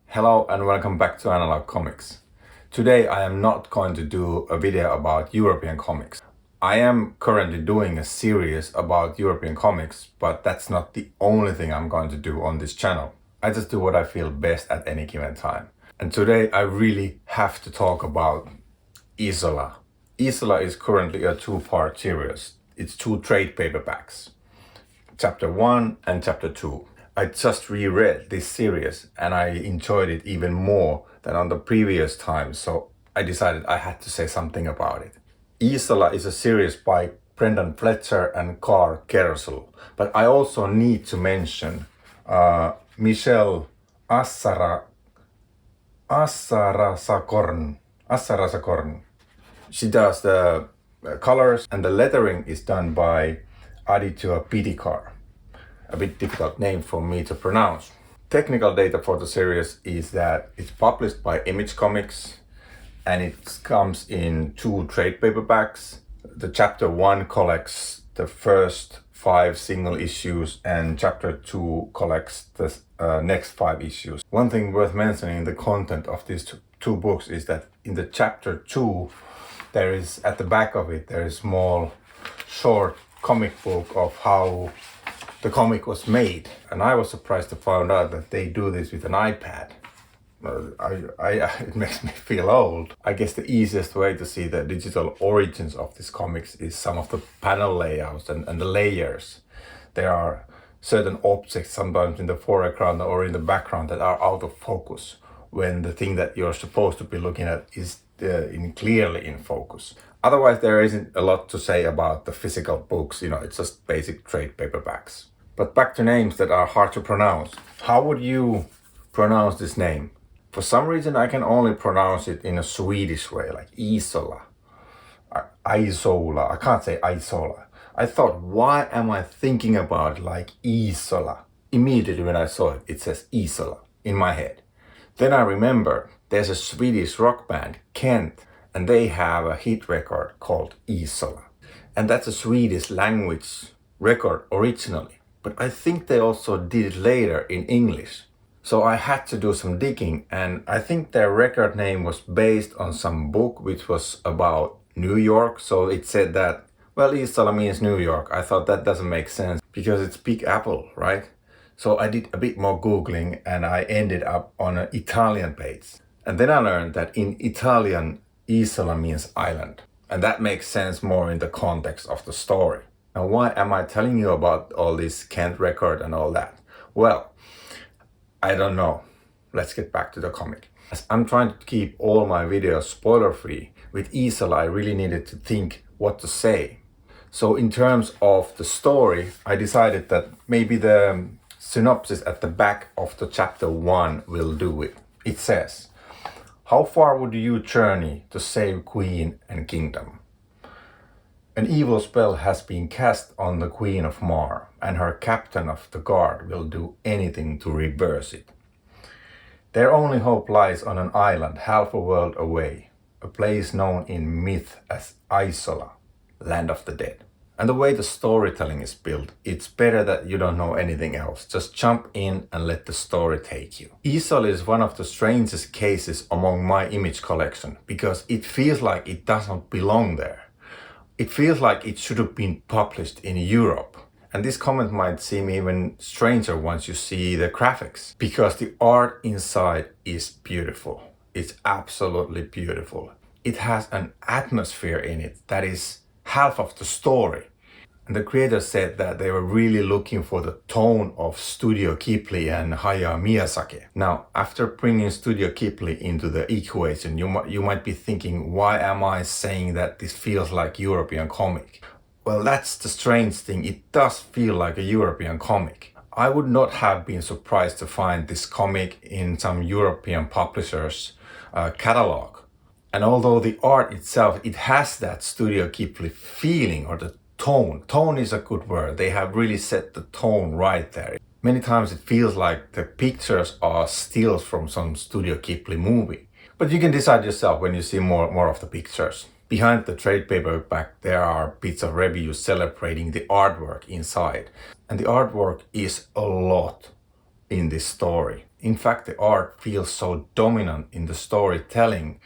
Hello and welcome back to Analog Comics. Today I am not going to do a video about European comics. I am currently doing a series about European comics, but that's not the only thing I'm going to do on this channel. I just do what I feel best at any given time. And today I really have to talk about Isola. Isola is currently a two-part series. It's two trade paperbacks, Chapter 1 and Chapter 2. I just reread this series and I enjoyed it even more than on the previous time, so I decided I had to say something about it. Isola is a series by Brendan Fletcher and Carl Kersel, but I also need to mention Michelle Assarasakorn. She does the colors, and the lettering is done by Aditya Pidikar. A bit difficult name for me to pronounce. Technical data for the series is that it's published by Image Comics and it comes in two trade paperbacks. The Chapter 1 collects the first 5 single issues and Chapter 2 collects the next 5 issues. One thing worth mentioning in the content of these two books is that in the Chapter 2 there is, at the back of it, there is a small short comic book of how the comic was made, and I was surprised to find out that they do this with an iPad. It makes me feel old. I guess the easiest way to see the digital origins of these comics is some of the panel layouts and the layers. There are certain objects, sometimes in the foreground or in the background, that are out of focus when the thing that you're supposed to be looking at is clearly in focus. Otherwise, there isn't a lot to say about the physical books, it's just basic trade paperbacks. But back to names that are hard to pronounce. How would you pronounce this name? For some reason, I can only pronounce it in a Swedish way, like Isola, Isola. I can't say Isola. I thought, why am I thinking about like Isola? Immediately when I saw it, it says Isola in my head. Then I remember there's a Swedish rock band, Kent, and they have a hit record called Isola. And that's a Swedish language record originally. But I think they also did it later in English. So I had to do some digging, and I think their record name was based on some book which was about New York. So it said that, well, Isola means New York. I thought that doesn't make sense because it's Big Apple, right? So I did a bit more Googling and I ended up on an Italian page. And then I learned that in Italian, Isola means island. And that makes sense more in the context of the story. Now, why am I telling you about all this Kent record and all that? Well, I don't know. Let's get back to the comic. As I'm trying to keep all my videos spoiler-free, with Isola I really needed to think what to say. So in terms of the story, I decided that maybe the synopsis at the back of the Chapter 1 will do it. It says, "How far would you journey to save Queen and Kingdom? An evil spell has been cast on the Queen of Mar, and her captain of the guard will do anything to reverse it. Their only hope lies on an island half a world away, a place known in myth as Isola, land of the dead." And the way the storytelling is built, it's better that you don't know anything else. Just jump in and let the story take you. Isola is one of the strangest cases among my Image collection because it feels like it doesn't belong there. It feels like it should have been published in Europe. And this comment might seem even stranger once you see the graphics, because the art inside is beautiful. It's absolutely beautiful. It has an atmosphere in it that is half of the story. And the creator said that they were really looking for the tone of Studio Ghibli and Hayao Miyazaki. Now, after bringing Studio Ghibli into the equation, you might be thinking, why am I saying that this feels like European comic? Well, that's the strange thing. It does feel like a European comic. I would not have been surprised to find this comic in some European publishers' catalog. And although the art itself, it has that Studio Ghibli feeling, or the tone. Tone is a good word. They have really set the tone right there. Many times it feels like the pictures are stills from some Studio Ghibli movie. But you can decide yourself when you see more of the pictures. Behind the trade paperback, there are bits of reviews celebrating the artwork inside. And the artwork is a lot in this story. In fact, the art feels so dominant in the storytelling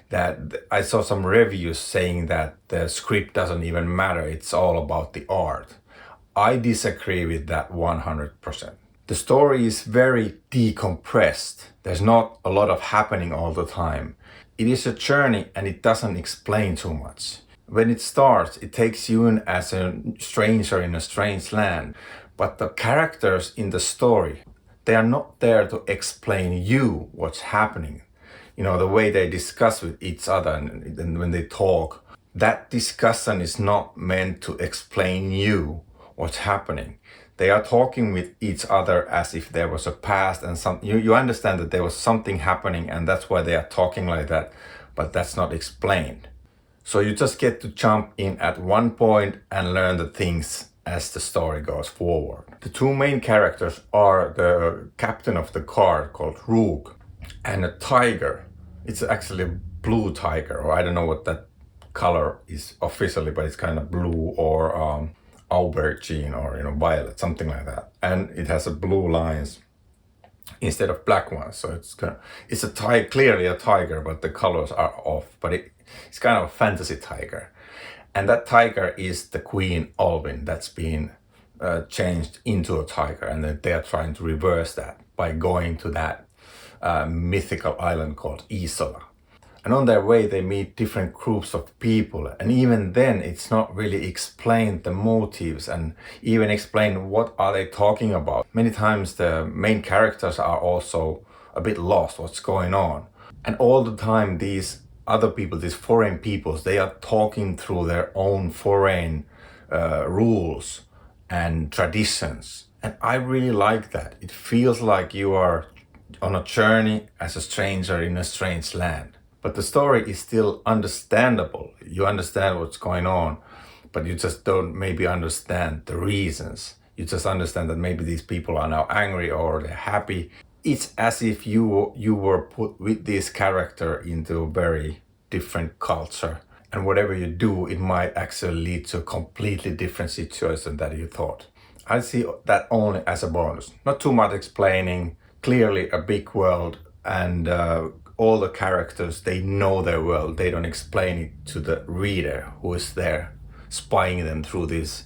that I saw some reviews saying that the script doesn't even matter, it's all about the art. I disagree with that 100%. The story is very decompressed. There's not a lot of happening all the time. It is a journey and it doesn't explain too much. When it starts, it takes you in as a stranger in a strange land. But the characters in the story, they are not there to explain you what's happening. You know, the way they discuss with each other and when they talk, that discussion is not meant to explain you what's happening. They are talking with each other as if there was a past and you understand that there was something happening and that's why they are talking like that, but that's not explained. So you just get to jump in at one point and learn the things as the story goes forward. The two main characters are the captain of the car called Rook and a tiger. It's actually a blue tiger, or I don't know what that color is officially, but it's kind of blue or aubergine or violet, something like that. And it has a blue lines instead of black ones. So it's clearly a tiger, but the colors are off. But it's kind of a fantasy tiger. And that tiger is the Queen Alvin that's been changed into a tiger, and then they are trying to reverse that by going to that mythical island called Isola. And on their way, they meet different groups of people. And even then, it's not really explained the motives and even explain what are they talking about. Many times the main characters are also a bit lost what's going on. And all the time, these other people, these foreign peoples, they are talking through their own foreign rules and traditions. And I really like that. It feels like you are on a journey as a stranger in a strange land. But the story is still understandable. You understand what's going on, but you just don't maybe understand the reasons. You just understand that maybe these people are now angry or they're happy. It's as if you were put with this character into a very different culture. And whatever you do, it might actually lead to a completely different situation than you thought. I see that only as a bonus. Not too much explaining, clearly a big world, and all the characters, they know their world. They don't explain it to the reader who is there spying them through these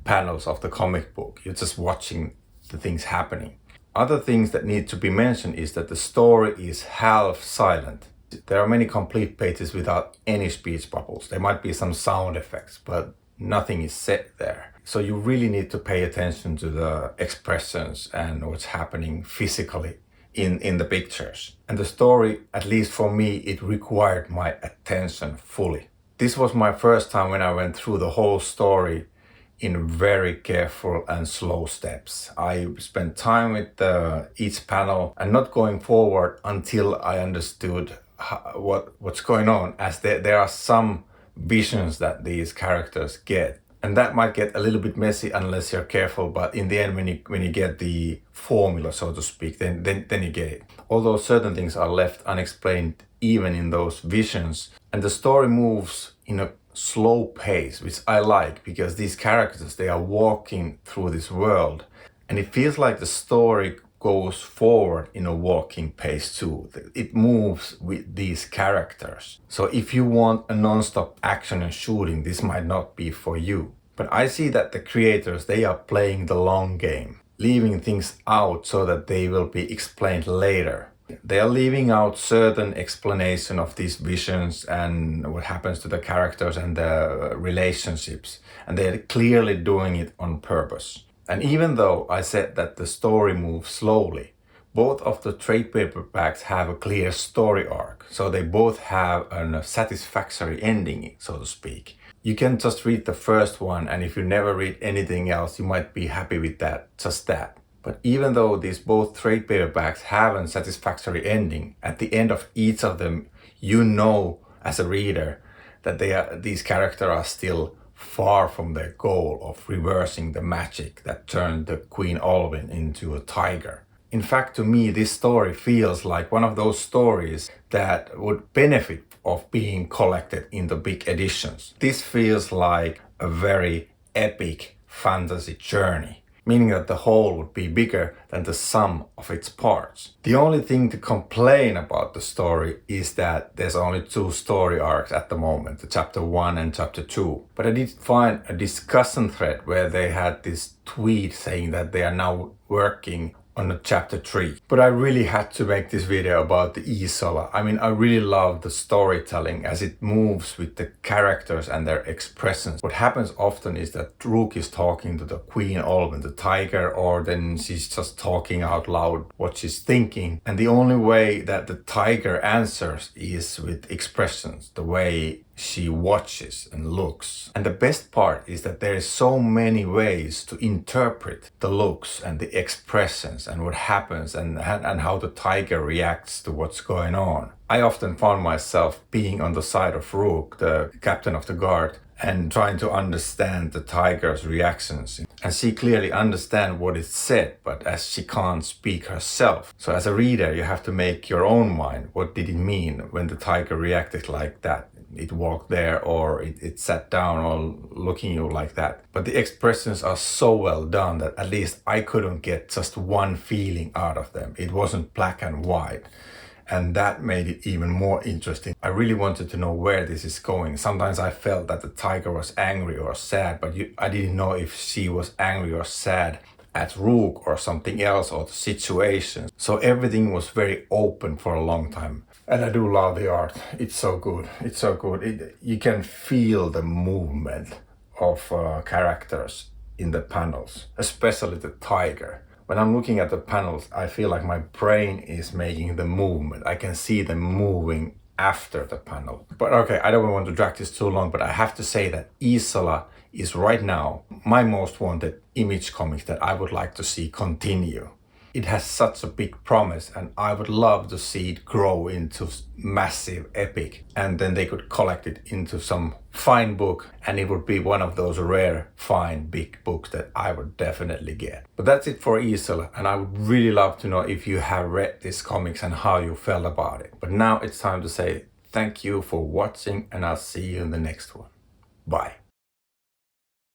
panels of the comic book. You're just watching the things happening. Other things that need to be mentioned is that the story is half silent. There are many complete pages without any speech bubbles. There might be some sound effects, but nothing is said there. So you really need to pay attention to the expressions and what's happening physically in the pictures. And the story, at least for me, it required my attention fully. This was my first time when I went through the whole story in very careful and slow steps. I spent time with each panel and not going forward until I understood what's going on, as there are some visions that these characters get. And that might get a little bit messy unless you're careful, but in the end, when you get the formula, so to speak, then you get it. Although certain things are left unexplained even in those visions, and the story moves in a slow pace, which I like, because these characters, they are walking through this world, and it feels like the story goes forward in a walking pace too. It moves with these characters. So if you want a non-stop action and shooting, this might not be for you. But I see that the creators, they are playing the long game, leaving things out so that they will be explained later. They are leaving out certain explanation of these visions and what happens to the characters and the relationships. And they're clearly doing it on purpose. And even though I said that the story moves slowly, both of the trade paperbacks have a clear story arc. So they both have a satisfactory ending, so to speak. You can just read the first one, and if you never read anything else, you might be happy with that, just that. But even though these both trade paperbacks have a satisfactory ending, at the end of each of them, you know as a reader that these characters are still far from their goal of reversing the magic that turned the Queen Alvin into a tiger. In fact, to me, this story feels like one of those stories that would benefit of being collected in the big editions. This feels like a very epic fantasy journey. meaning that the whole would be bigger than the sum of its parts. The only thing to complain about the story is that there's only 2 story arcs at the moment, the chapter 1 and chapter 2. But I did find a discussion thread where they had this tweet saying that they are now working on the chapter 3. But I really had to make this video about the Isola. I mean, I really love the storytelling as it moves with the characters and their expressions. What happens often is that Rook is talking to the Queen Olwen, the tiger, or then she's just talking out loud what she's thinking. And the only way that the tiger answers is with expressions, the way she watches and looks. And the best part is that there is so many ways to interpret the looks and the expressions and what happens and how the tiger reacts to what's going on. I often found myself being on the side of Rook, the captain of the guard, and trying to understand the tiger's reactions. And she clearly understands what is said, but as she can't speak herself. So as a reader, you have to make your own mind. What did it mean when the tiger reacted like that? It walked there, or it sat down, or looking at you like that. But the expressions are so well done that at least I couldn't get just one feeling out of them. It wasn't black and white. And that made it even more interesting. I really wanted to know where this is going. Sometimes I felt that the tiger was angry or sad, but I didn't know if she was angry or sad at Rook or something else or the situation. So everything was very open for a long time. And I do love the art. It's so good. It's so good. You can feel the movement of characters in the panels, especially the tiger. When I'm looking at the panels, I feel like my brain is making the movement. I can see them moving after the panel. But okay, I don't want to drag this too long, but I have to say that Isola is right now my most wanted Image comics that I would like to see continue. It has such a big promise, and I would love to see it grow into massive epic, and then they could collect it into some fine book, and it would be one of those rare, fine, big books that I would definitely get. But that's it for Isola, and I would really love to know if you have read this comics and how you felt about it. But now it's time to say thank you for watching, and I'll see you in the next one. Bye.